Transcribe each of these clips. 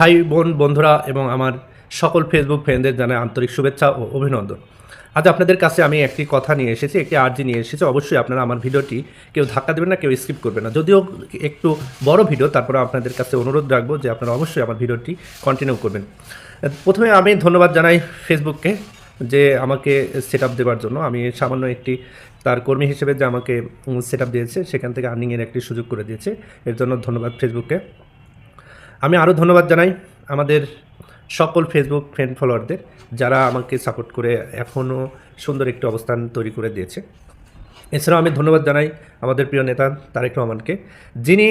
ভাই বোন বন্ধুরা এবং আমার সকল ফেসবুক ফ্রেন্ডদের জানাই আন্তরিক শুভেচ্ছা ও অভিনন্দন। আজ আপনাদের কাছে আমি একটি কথা নিয়ে এসেছি, একটি আর্জি নিয়ে এসেছি। অবশ্যই আপনারা আমার ভিডিওটি কেউ ধাক্কা দেবেন না, কেউ স্কিপ করবেন না। যদিও একটু বড় ভিডিও, তারপরে আপনাদের কাছে অনুরোধ রাখবো যে আপনারা অবশ্যই আমার ভিডিওটি কন্টিনিউ করবেন। প্রথমে আমি ধন্যবাদ জানাই ফেসবুককে যে আমাকে সেটআপ দেওয়ার জন্য। আমি সামান্য একটি তার কর্মী হিসেবে যে আমাকে সেটআপ দিয়েছে, সেখান থেকে আর্নিংয়ের একটি সুযোগ করে দিয়েছে। এর জন্য ধন্যবাদ ফেসবুককে। আমি আরও ধন্যবাদ জানাই আমাদের সকল ফেসবুক ফ্রেন্ড ফলোয়ারদের, যারা আমাকে সাপোর্ট করে এখনও সুন্দর একটি অবস্থান তৈরি করে দিয়েছে। এছাড়াও আমি ধন্যবাদ জানাই আমাদের প্রিয় নেতা তারেক রহমানকে, যিনি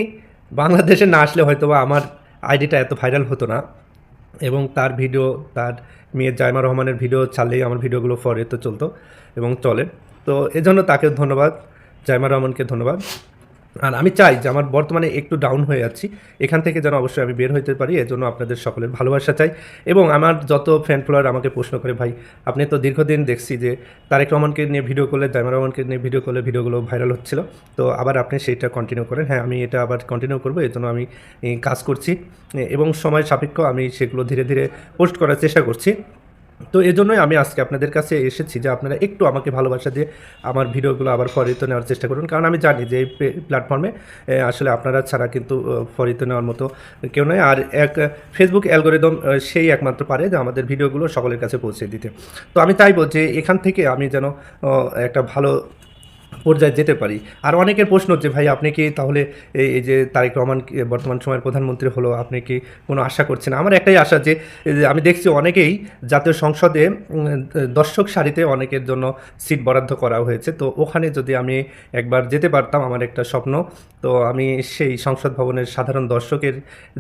বাংলাদেশে না আসলে হয়তোবা আমার আইডিটা এত ভাইরাল হতো না, এবং তার ভিডিও, তার মেয়ে জাইমা রহমানের ভিডিও ছাড়লেই আমার ভিডিওগুলো ফরে তো চলতো এবং চলে। তো এজন্য তাকে ধন্যবাদ, জাইমা রহমানকে ধন্যবাদ। আর আমি চাই যে আমার বর্তমানে একটু ডাউন হয়ে যাচ্ছি, এখান থেকে যেন অবশ্যই আমি বের হইতে পারি। এজন্য আপনাদের সকলের ভালোবাসা চাই। এবং আমার যত ফ্যান ফলোয়ার আমাকে প্রশ্ন করে, ভাই আপনি তো দীর্ঘদিন দেখছি যে তারেক রহমানকে নিয়ে ভিডিও করলে, জাইমা রহমানকে নিয়ে ভিডিও করলে ভিডিওগুলো ভাইরাল হচ্ছিল, তো আবার আপনি সেইটা কন্টিনিউ করেন। হ্যাঁ, আমি এটা আবার কন্টিনিউ করবো, এর জন্য আমি কাজ করছি এবং সময় সাপেক্ষ আমি সেগুলো ধীরে ধীরে পোস্ট করার চেষ্টা করছি। তো এজন্যই আমি আজকে আপনাদের কাছে এসেছি যে আপনারা একটু আমাকে ভালোবাসা দিয়ে আমার ভিডিওগুলো আবার ফরিতে নেওয়ার চেষ্টা করুন। কারণ আমি জানি যে এই প্ল্যাটফর্মে আসলে আপনারা ছাড়া কিন্তু ফরিতে নেওয়ার মতো কেউ নয়। আর ফেসবুক অ্যালগোরিদম সেই একমাত্র পারে যে আমাদের ভিডিওগুলো সকলের কাছে পৌঁছে দিতে। তো আমি চাইবো যে এখান থেকে আমি যেন একটা ভালো পর্যায়ে যেতে পারি। আর অনেকের প্রশ্ন যে ভাই আপনি কি তাহলে এই যে তারেক রহমান বর্তমান সময়ের প্রধানমন্ত্রী হলো, আপনি কি কোনো আশা করছেন? আমার একটাই আশা যে আমি দেখছি অনেকেই জাতীয় সংসদে দর্শক সারিতে অনেকের জন্য সিট বরাদ্দ করা হয়েছে। তো ওখানে যদি আমি একবার যেতে পারতাম, আমার একটা স্বপ্ন। তো আমি সেই সংসদ ভবনের সাধারণ দর্শকের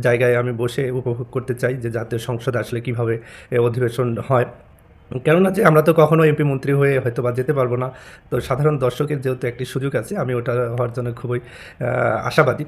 জায়গায় আমি বসে উপভোগ করতে চাই যে জাতীয় সংসদে আসলে কীভাবে অধিবেশন হয়। কেননা যে আমরা তো কখনো এমপি মন্ত্রী হয়ে হয়তো বা যেতে পারবো না। তো সাধারণ দর্শকের যেহেতু একটি সুযোগ আছে, আমি ওটা হওয়ার জন্য খুবই আশাবাদী।